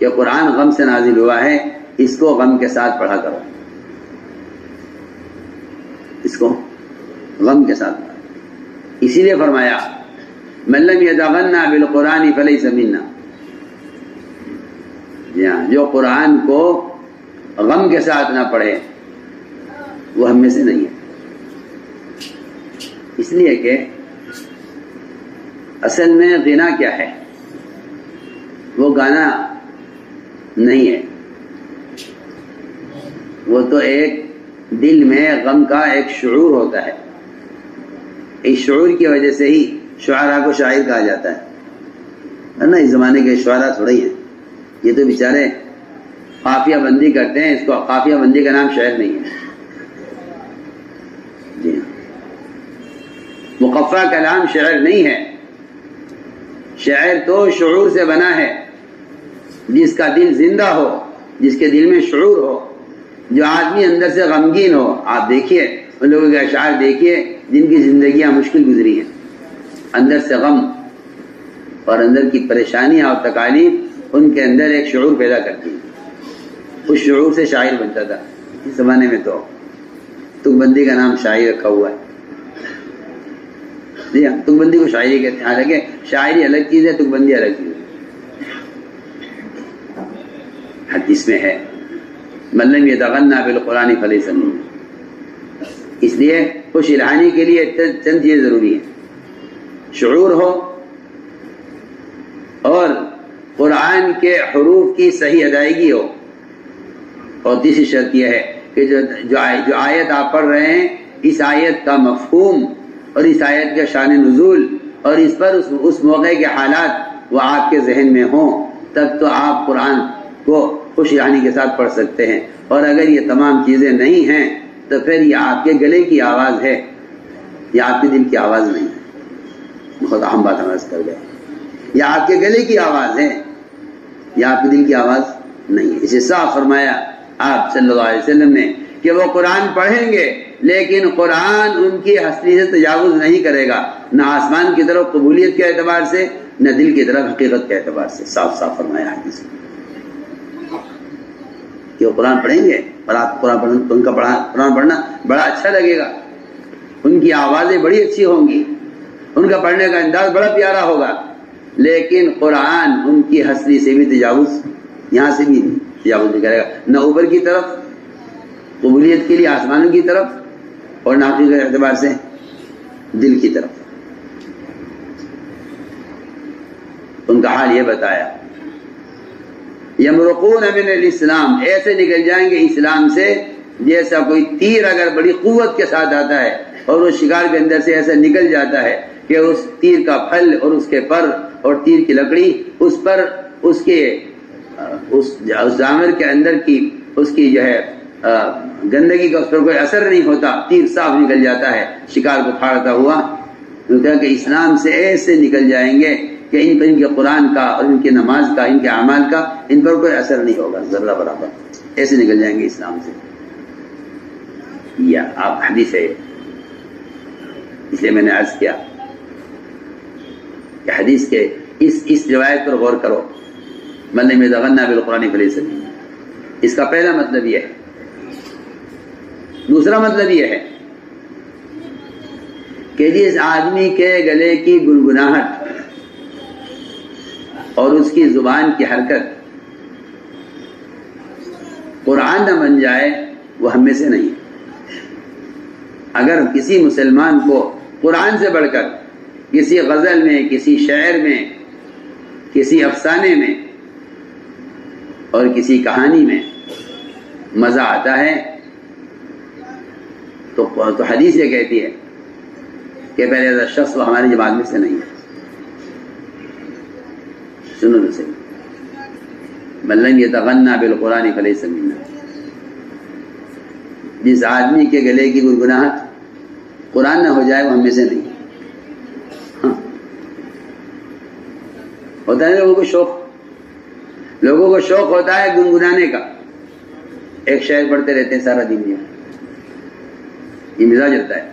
کہ قرآن غم سے نازل ہوا ہے، اس کو غم کے ساتھ پڑھا کرو، اس کو غم کے ساتھ پڑھا۔ اسی لیے فرمایا من لم یتغنى بالقرآن فلیس منا، جو قرآن کو غم کے ساتھ نہ پڑھے وہ ہم میں سے نہیں ہے۔ اس لیے کہ اصل میں غنا کیا ہے؟ وہ گانا نہیں ہے، وہ تو ایک دل میں غم کا ایک شعور ہوتا ہے۔ اس شعور کی وجہ سے ہی شعراء کو شاعر کہا جاتا ہے نا۔ اس زمانے کے شعراء تھوڑے ہی ہیں، یہ تو بیچارے قافیہ بندی کرتے ہیں، اس کو قافیہ بندی کا نام شعر نہیں ہے۔ جی ہاں، مقفع کلام شعر نہیں ہے، شعر تو شعور سے بنا ہے، جس کا دل زندہ ہو، جس کے دل میں شعور ہو، جو آدمی اندر سے غمگین ہو۔ آپ دیکھیے ان لوگوں کے اشعار دیکھیے جن کی زندگیاں مشکل گزری ہیں، اندر سے غم اور اندر کی پریشانیاں اور تکالیف ان کے اندر ایک شعور پیدا کرتی ہیں۔ اس شعور سے شاعر بنتا تھا۔ اس زمانے میں تو تک بندی کا نام شاعری رکھا ہوا ہے۔ جی ہاں، تک بندی کو شاعری کہتے ہیں، حالانکہ شاعری الگ چیز ہے، تک بندی الگ چیز ہے۔ حدیث میں ہے من لم یتغنى بالقرآن فلیس منا۔ اس لیے خوش الہانی کے لیے چند چیزیں ضروری ہیں، شعور ہو، اور قرآن کے حروف کی صحیح ادائیگی ہو، اور تیسری شرط یہ ہے کہ جو آیت آپ پڑھ رہے ہیں، اس آیت کا مفہوم اور اس آیت کا شان نزول اور اس پر اس موقع کے حالات وہ آپ کے ذہن میں ہوں، تب تو آپ قرآن کو خوش الہانی کے ساتھ پڑھ سکتے ہیں۔ اور اگر یہ تمام چیزیں نہیں ہیں تو پھر یہ آپ کے گلے کی آواز ہے، یہ آپ کے دل کی آواز نہیں ہے۔ بہت اہم بات ہم عرض کر گئے، یہ آپ کے گلے کی آواز ہے، یہ آپ کے دل کی آواز نہیں ہے۔ اسے صاف فرمایا آپ صلی اللہ علیہ وسلم نے کہ وہ قرآن پڑھیں گے لیکن قرآن ان کی ہستی سے تجاوز نہیں کرے گا، نہ آسمان کی طرف قبولیت کے اعتبار سے، نہ دل کی طرف حقیقت کے اعتبار سے۔ صاف صاف فرمایا حدیث میں کہ وہ قرآن پڑھیں گے اور آپ قرآن پڑھیں، ان کا قرآن پڑھنا بڑا اچھا لگے گا، ان کی آوازیں بڑی اچھی ہوں گی، ان کا پڑھنے کا انداز بڑا پیارا ہوگا، لیکن قرآن ان کی ہستی سے بھی تجاوز، یہاں سے بھی تجاوز نہیں کرے گا، نہ اوپر کی طرف قبولیت کے لیے آسمانوں کی طرف، اور نہ حقیقت کے اعتبار سے دل کی طرف۔ ان کا حال یہ بتایا یمرقون من الاسلام، ایسے نکل جائیں گے اسلام سے جیسا کوئی تیر اگر بڑی قوت کے ساتھ آتا ہے اور وہ شکار کے اندر سے ایسا نکل جاتا ہے کہ اس تیر کا پھل اور اس کے پر اور تیر کی لکڑی اس پر اس جانور کے اندر کی اس کی جو ہے گندگی کا اس پر کوئی اثر نہیں ہوتا، تیر صاف نکل جاتا ہے شکار کو پھاڑتا ہوا۔ کہ اسلام سے ایسے نکل جائیں گے کہ ان پر ان کے قرآن کا اور ان کی نماز کا، ان کے اعمال کا ان پر کوئی اثر نہیں ہوگا ذرہ برابر، ایسے نکل جائیں گے اسلام سے۔ یا آپ حدیث ہے، اس لیے میں نے عرض کیا کہ حدیث کے اس روایت پر غور کرو، من لم یتغنى بالقرآن فلیس منا۔ اس کا پہلا مطلب یہ ہے۔ دوسرا مطلب یہ ہے کہ جس آدمی کے گلے کی گنگناہٹ اور اس کی زبان کی حرکت قرآن نہ بن جائے وہ ہم میں سے نہیں۔ اگر کسی مسلمان کو قرآن سے بڑھ کر کسی غزل میں، کسی شعر میں، کسی افسانے میں اور کسی کہانی میں مزہ آتا ہے تو حدیث یہ کہتی ہے کہ پہلے ایسا شخص وہ ہماری جماعت میں سے نہیں ہے۔ سنو تو صحیح، من لم یتغنى بالقرآن فلیس منا۔ جس آدمی کے گلے کی گنگناہٹ قرآن نہ ہو جائے وہ ہم میں سے نہیں۔ ہاں، ہوتا ہے لوگوں کو شوق ہوتا ہے گنگنانے کا، ایک شعر پڑھتے رہتے ہیں سارا دن، یہ مزاج ہوتا ہے۔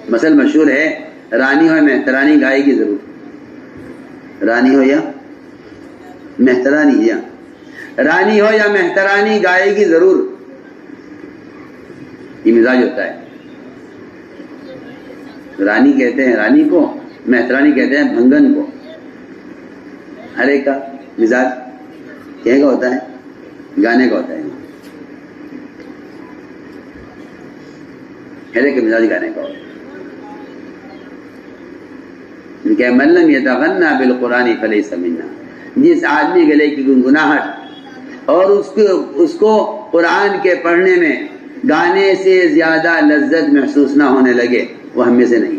مثل مشہور ہے، رانی ہو یا مہترانی گائے کی ضرور، رانی ہو یا مہترانی، یا رانی ہو یا مہترانی گائے گی ضرور، یہ مزاج ہوتا ہے۔ رانی کہتے ہیں رانی کو، مہترانی کہتے ہیں بھنگن کو، ہر ایک کا مزاج کہے کا ہوتا ہے، گانے کا ہوتا ہے، ہر ایک کا مزاج گانے کا ہوتا ہے۔ کہ من لم یتغنی بالقرآن فلیس منا، جس آدمی گلے کی گنگناہٹ اور اس کو قرآن کے پڑھنے میں گانے سے زیادہ لذت محسوس نہ ہونے لگے، وہ ہم میں سے نہیں ہے۔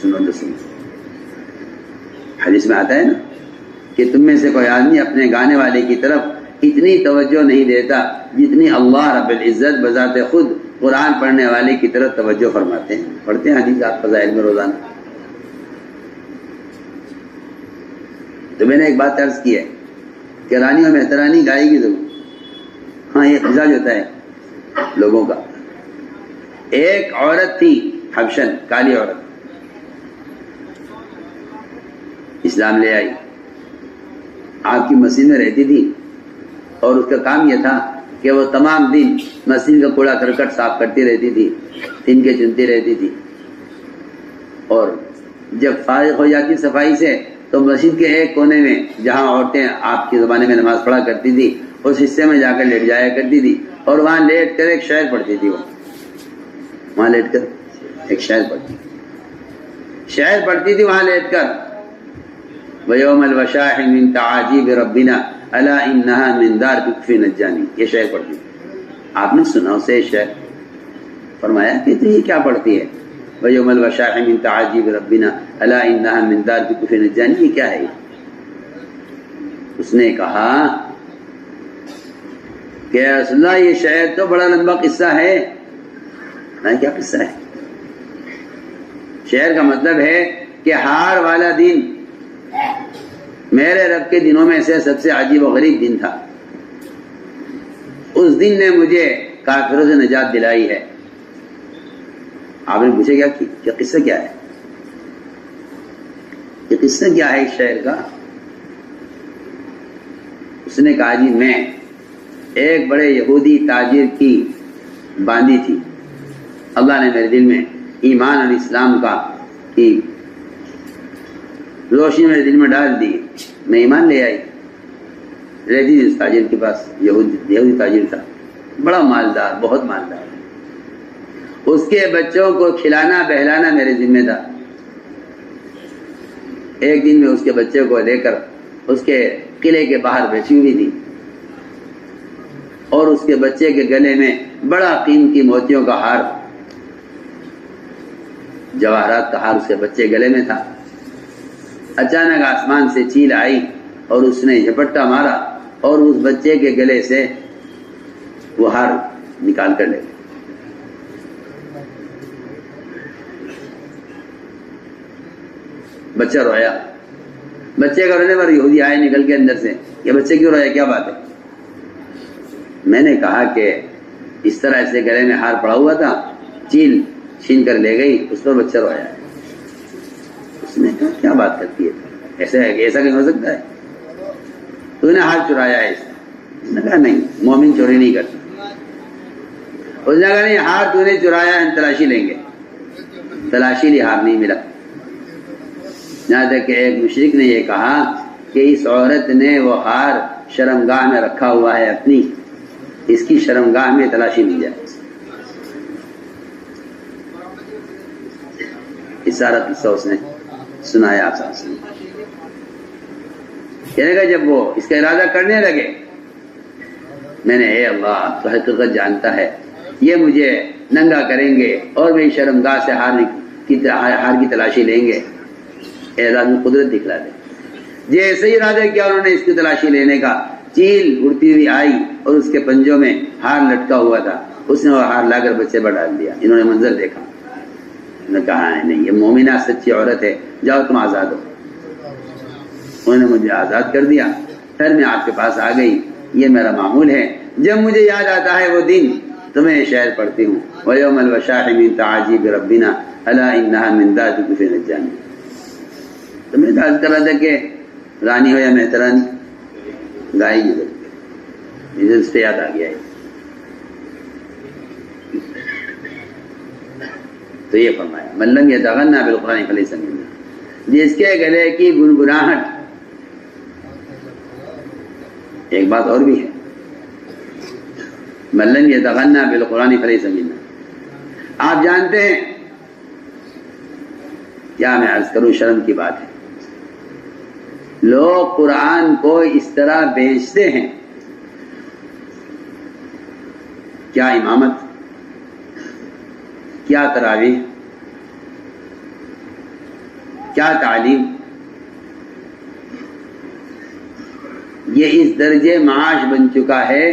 سنو تو سنو، حدیث میں آتا ہے نا کہ تم میں سے کوئی آدمی اپنے گانے والے کی طرف اتنی توجہ نہیں دیتا جتنی اللہ رب العزت بذات خود قرآن پڑھنے والے کی طرف توجہ فرماتے ہیں۔ پڑھتے ہیں حدیث آپ فضائل میں روزانہ۔ تو میں نے ایک بات عرض کی ہے کہ رانی اور مہترانی گائے گی ضرور، ہاں یہ مزاج ہوتا ہے لوگوں کا۔ ایک عورت تھی حبشن، کالی عورت، اسلام لے آئی، آپ کی مسجد میں رہتی تھی اور اس کا کام یہ تھا کہ وہ تمام دن مسجد کا کوڑا کرکٹ صاف کرتی رہتی تھی، دن کے چنتی رہتی تھی، اور جب فارغ ہو جاتی صفائی سے تو مسجد کے ایک کونے میں جہاں عورتیں آپ کے زمانے میں نماز پڑھا کرتی تھی اس حصے میں جا کر لیٹ جایا کرتی تھی، اور وہاں لیٹ کر ایک شعر پڑھتی تھی، وہ وہاں لیٹ کر ایک شعر پڑھتی تھی وہاں لیٹ کر، وَيَوْمَ الْوَشَاحِ مِن تَعَاجِيبِ رَبِّنَا أَلَا إِنَّهَا مِن دَارِ بِكْفِ نَجَّانِي، یہ شعر پڑھتی تھی۔ آپ نے سنا اسے شعر؟ فرمایا کہ تو یہ کیا پڑھتی ہے؟ وَيَوْمَ الْوَشَاحِ مِن تَعَاجِيبِ رَبِّنَا أَلَا إِنَّهَا مِن دَارِ بِكْفِ نَجَّانِي، یہ کیا ہے؟ اس نے کہا کہ رسول اللہ یہ شعر تو بڑا لمبا قصہ ہے۔ میں کیا قصہ ہے؟ شعر کا مطلب ہے کہ ہار والا دن میرے رب کے دنوں میں سے سب سے عجیب و غریب دن تھا، اس دن نے مجھے کافروں سے نجات دلائی ہے۔ آپ نے پوچھے کیا قصہ کیا ہے؟ یہ قصہ کیا ہے اس شعر کا؟ اس نے کہا جی میں ایک بڑے یہودی تاجر کی باندھی تھی، اللہ نے میرے دل میں ایمان اور اسلام کا کی روشنی میرے دل میں ڈال دی، میں ایمان لے آئی، رہتی تھی اس تاجر کے پاس، یہودی تاجر تھا، بڑا مالدار، بہت مالدار، اس کے بچوں کو کھلانا بہلانا میرے ذمہ تھا۔ ایک دن میں اس کے بچے کو لے کر اس کے قلعے کے باہر بیٹھی ہوئی تھی، اور اس کے بچے کے گلے میں بڑا قیمتی موتیوں کا ہار، جواہرات کا ہار اس کے بچے گلے میں تھا۔ اچانک آسمان سے چیل آئی اور اس نے جھپٹا مارا اور اس بچے کے گلے سے وہ ہار نکال کر لے گئی۔ بچہ رویا، بچے کا رونے پر یہودی آئے نکل کے اندر سے، یہ بچے کیوں رویا، کیا بات ہے؟ میں نے کہا کہ اس طرح ایسے گلے میں ہار پڑا ہوا تھا، چیل چھین کر لے گئی، اس پر بچہ رویا۔ اس نے کہا کیا بات کرتی ہے، ایسا کہیں ہو سکتا ہے؟ تو نے ہار چرایا ہے؟ اس نے کہا نہیں، مومن چوری نہیں کرتا۔ اس نے کہا نہیں، ہار تو نے چرایا ہے، تلاشی لیں گے۔ تلاشی لی، ہار نہیں ملا، یہاں تک کہ ایک مشرک نے یہ کہا کہ اس عورت نے وہ ہار شرمگاہ میں رکھا ہوا ہے اپنی، اس کی شرمگاہ میں تلاشی لی جائے۔ اس سارا قصہ اس نے سنایا آپ سے۔ کہنے کا جب وہ اس کا ارادہ کرنے لگے، میں نے اے اللہ تو حقیقت جانتا ہے یہ مجھے ننگا کریں گے اور میری شرمگاہ سے ہار کی تلاشی لیں گے، اے اللہ نے قدرت دکھلا دے۔ جیسے ہی ارادہ کیا انہوں نے اس کی تلاشی لینے کا، چیل اڑتی ہوئی آئی اور اس کے پنجوں میں ہار لٹکا ہوا تھا، اس نے وہ ہار لا کر بچے پر ڈال دیا۔ انہوں نے منظر دیکھا، انہوں نے کہا نہیں یہ مومنہ سچی عورت ہے، جاؤ تم آزاد ہو۔ انہوں نے مجھے آزاد کر دیا، پھر میں آپ کے پاس آ گئی۔ یہ میرا معمول ہے، جب مجھے یاد آتا ہے وہ دن تو میں یہ شعر پڑھتی ہوں، وَيَوْمَ الْوَشَاحِ مِن تَعَاجِيبِ رَبِّنَا أَلَا إِنَّهَا مِن دَارِ بِكْفِ نَجَّانِي۔ تو میں عرض کر رہا تھا کہ رانی ہو یا مہترانی، گائے گی ضرور. مجھے اس پہ یاد آ گیا ہے. تو یہ فرمایا من لم یتغنى بالقرآن فلیس منا، جس کے گلے کی گنگناہٹ. ایک بات اور بھی ہے، من لم یتغنى بالقرآن فلیس منا. آپ جانتے ہیں کیا میں عرض کروں، شرم کی بات ہے، لوگ قرآن کو اس طرح بیچتے ہیں. کیا امامت، کیا تراویح، کیا تعلیم، یہ اس درجے معاش بن چکا ہے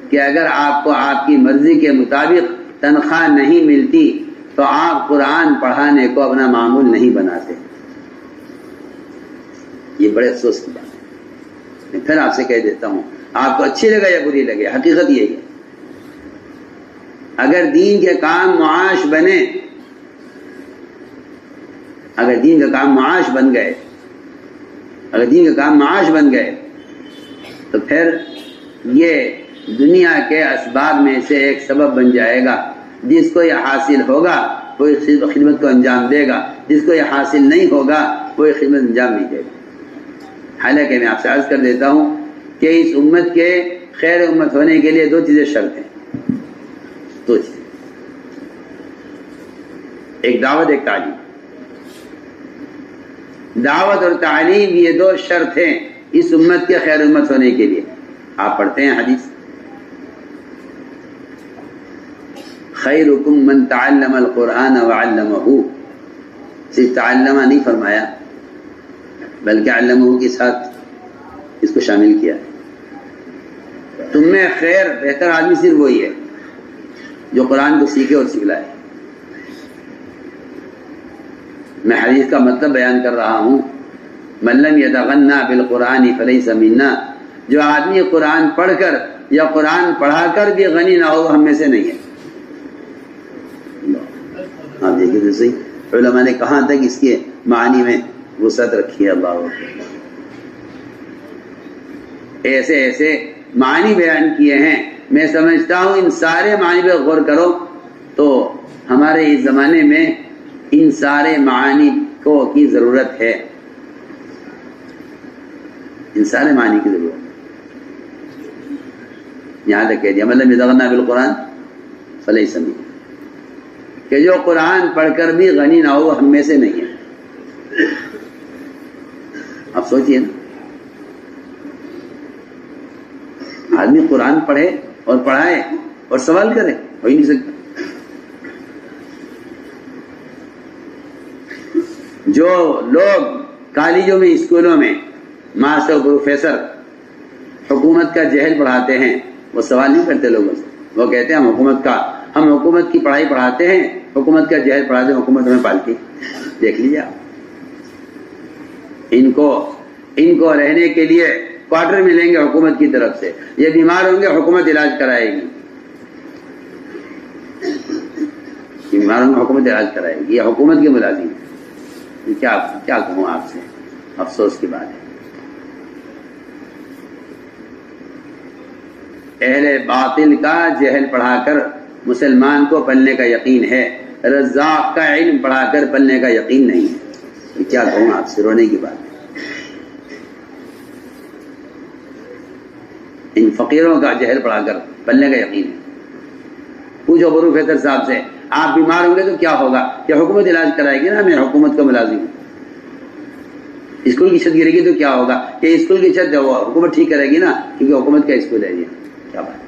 کہ اگر آپ کو آپ کی مرضی کے مطابق تنخواہ نہیں ملتی تو آپ قرآن پڑھانے کو اپنا معمول نہیں بناتے. یہ بڑے افسوس کی بات ہے. میں پھر آپ سے کہہ دیتا ہوں، آپ کو اچھی لگے یا بری لگے، حقیقت یہی ہے. اگر دین کے کام معاش بنے، اگر دین کا کام معاش بن گئے، اگر دین کا کام معاش بن گئے تو پھر یہ دنیا کے اسباب میں سے ایک سبب بن جائے گا. جس کو یہ حاصل ہوگا وہ خدمت کو انجام دے گا، جس کو یہ حاصل نہیں ہوگا وہ خدمت انجام نہیں دے گا. حالانکہ میں آپ سے عرض کر دیتا ہوں کہ اس امت کے خیر امت ہونے کے لیے دو چیزیں شرط ہیں. دو چیزیں، ایک دعوت، ایک تعلیم. دعوت اور تعلیم یہ دو شرط ہیں اس امت کے خیر امت ہونے کے لیے. آپ پڑھتے ہیں حدیث، خیرکم من تعلم القرآن وعلمہ. صرف تعلمہ نہیں فرمایا بلکہ علمہ کے ساتھ اس کو شامل کیا. تم میں خیر بہتر آدمی صرف وہی ہے جو قرآن کو سیکھے اور سکھلائے. میں حدیث کا مطلب بیان کر رہا ہوں، من لم یتغنى بالقرآن فلیس منا. جو آدمی قرآن پڑھ کر یا قرآن پڑھا کر بھی غنی نہ ہو ہم میں سے نہیں ہے. آپ دیکھیں تو صحیح، علماء نے کہاں تک اس کے معنی میں وسعت رکھی ہے. اللہ ایسے ایسے معنی بیان کیے ہیں. میں سمجھتا ہوں ان سارے معنی پہ غور کرو تو ہمارے اس زمانے میں ان سارے معانی کو کی ضرورت ہے. ان سارے معنی کی ضرورت ہے. یہاں تک کہہ دیا من لم یتغنى بالقرآن فلیس منا، کہ جو قرآن پڑھ کر بھی غنی نہ ہو ہم میں سے نہیں ہے. آپ سوچئے نا، آدمی قرآن پڑھے اور پڑھائے اور سوال کرے، ہو ہی نہیں سکتا. جو لوگ کالجوں میں، اسکولوں میں ماسٹر پروفیسر حکومت کا جہل پڑھاتے ہیں وہ سوال نہیں کرتے لوگوں سے. وہ کہتے ہیں ہم حکومت کی پڑھائی پڑھاتے ہیں، حکومت کا جہل پڑھاتے ہیں، حکومت ہمیں پالتی. دیکھ لیجیے آپ، ان کو رہنے کے لیے کوارٹر ملیں گے حکومت کی طرف سے. یہ بیمار ہوں گے حکومت علاج کرائے گی، بیمار ہوں گے حکومت علاج کرائے گی. یہ حکومت کے ملازم ہیں. کیا کہوں آپ سے، افسوس کی بات ہے. اہل باطل کا جہل پڑھا کر مسلمان کو پلنے کا یقین ہے، رزاق کا علم پڑھا کر پلنے کا یقین نہیں ہے. کیا کہوں آپ سے، رونے کی بات ہے. ان فقیروں کا جہل پڑھا کر پلنے کا یقین ہے. پوچھو پروفیسر صاحب سے، آپ بیمار ہوں گے تو کیا ہوگا؟ کہ حکومت علاج کرائے گی نا، میں حکومت کا ملازم ہوں. اسکول کی چھت گرے گی تو کیا ہوگا؟ کہ اسکول کی چھت وہ حکومت ٹھیک کرے گی نا، کیونکہ حکومت کا اسکول ہے. کیا بات ہے.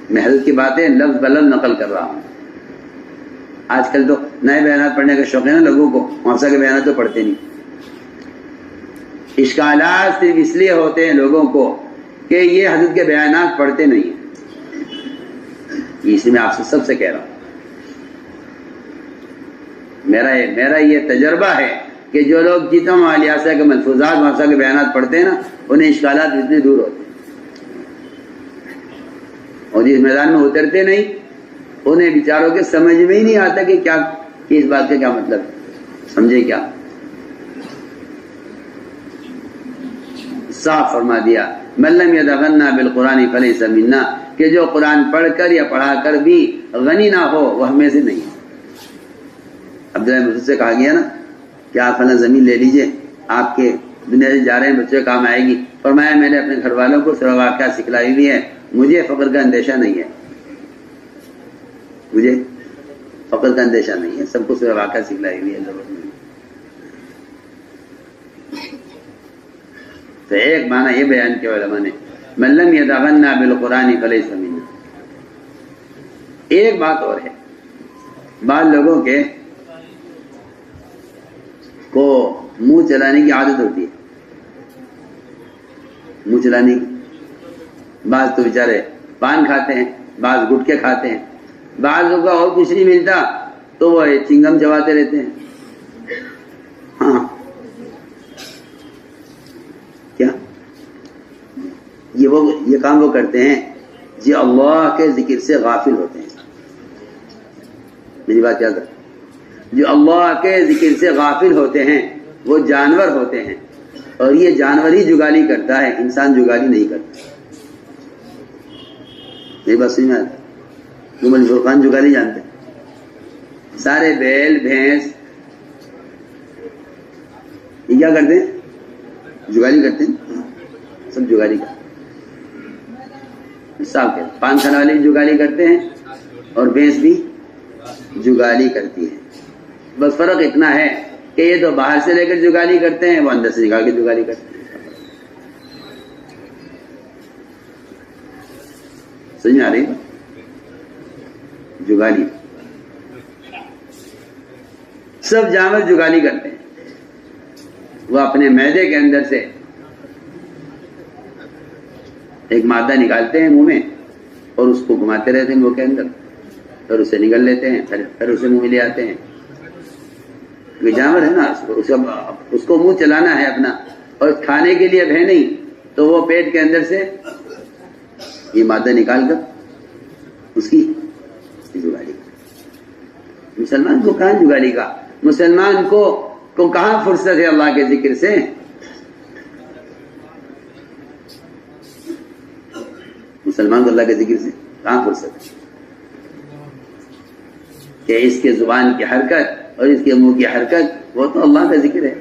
میں حضرت کی باتیں لفظ بلفظ نقل کر رہا ہوں. آج کل تو نئے بیانات پڑھنے کا شوق ہے نا لوگوں کو، حفصہ کے بیانات تو پڑھتے نہیں. اشکالات صرف اس لیے ہوتے ہیں لوگوں کو کہ یہ حضرت کے بیانات پڑھتے نہیں ہیں. اس لیے میں آپ سے سب سے کہہ رہا ہوں، میرا یہ تجربہ ہے کہ جو لوگ جتنا مالیاسہ کے ملفوظات محفظہ کے بیانات پڑھتے ہیں نا، انہیں اشکالات اتنے دور ہوتے ہیں، اور جس میدان میں اترتے نہیں انہیں بیچاروں کے سمجھ میں ہی نہیں آتا کہ کیا، کہ اس بات کا کیا مطلب ہے. سمجھے کیا؟ صاف فرما دیا من لم يتغنى بالقرآن فليس منا کہ جو قرآن پڑھ کر یا پڑھا کر بھی غنی نہ ہو وہ ہمیں سے نہیں ہے۔ عبداللہ مسعود سے کہا گیا نا کہ آپ فلاں زمین لے لیجئے، آپ کے دنیا سے جا رہے ہیں، بچے کام آئے گی۔ فرمایا میں نے اپنے گھر والوں کو سورہ واقعہ سکھلائی ہوئی ہے، مجھے فقر کا اندیشہ نہیں ہے، مجھے فقر کا اندیشہ نہیں ہے، سب کو سورہ واقعہ سکھلائی ہوئی ہے، ضرورت نہیں۔ تو ایک معنی یہ بیان کیا علماء نے من لم يتغنى بالقرآن فليس منا۔ ایک بات اور ہے، بعض لوگوں کے کو منہ چلانے کی عادت ہوتی ہے، منہ چلانے کی۔ بعض تو بیچارے پان کھاتے ہیں، بعض گٹکے کھاتے ہیں، بعض لوگوں کا اور کچھ نہیں ملتا تو وہ چنگم چباتے رہتے ہیں۔ ہاں کیا یہ کام وہ کرتے ہیں جو اللہ کے ذکر سے غافل ہوتے ہیں۔ میری بات یاد رکھ، جو اللہ کے ذکر سے غافل ہوتے ہیں وہ جانور ہوتے ہیں، اور یہ جانور ہی جگالی کرتا ہے، انسان جگالی نہیں کرتا۔ میری بات سمجھ میں آتی؟ تم علی فرقان جگالی جانتے ہیں؟ سارے بیل بھینس یہ کیا کرتے ہیں؟ جگالی کرتے ہیں، سب جگالی کرتے ہیں۔ صاحب کے پان کھانے والے بھی جگالی کرتے ہیں اور بھینس بھی جگالی کرتی ہے، بس فرق اتنا ہے کہ یہ تو باہر سے لے کر جگالی کرتے ہیں، وہ اندر سے نکال کے جگالی کرتے ہیں۔ سمجھ میں آ رہی ہے؟ جگالی سب جانور جگالی کرتے ہیں، وہ اپنے معدے کے اندر سے ایک مادہ نکالتے ہیں منہ میں اور اس کو گھماتے رہتے ہیں منہ کے اندر، پھر اسے نگل لیتے ہیں، پھر اسے منہ میں لے آتے ہیں۔ یہ جانور ہے نا، اس کو منہ چلانا ہے اپنا، اور کھانے کے لیے اب ہے نہیں تو وہ پیٹ کے اندر سے یہ مادہ نکال کر اس کی جگالی۔ مسلمان کو کہاں جگالی کا؟ مسلمان کو کہاں فرصت ہے اللہ کے ذکر سے؟ مسلمان کو اللہ کے ذکر سے کہاں فرصت ہے کہ اس کے زبان کی حرکت اور اس کے منہ کی حرکت وہ تو اللہ کا ذکر ہے۔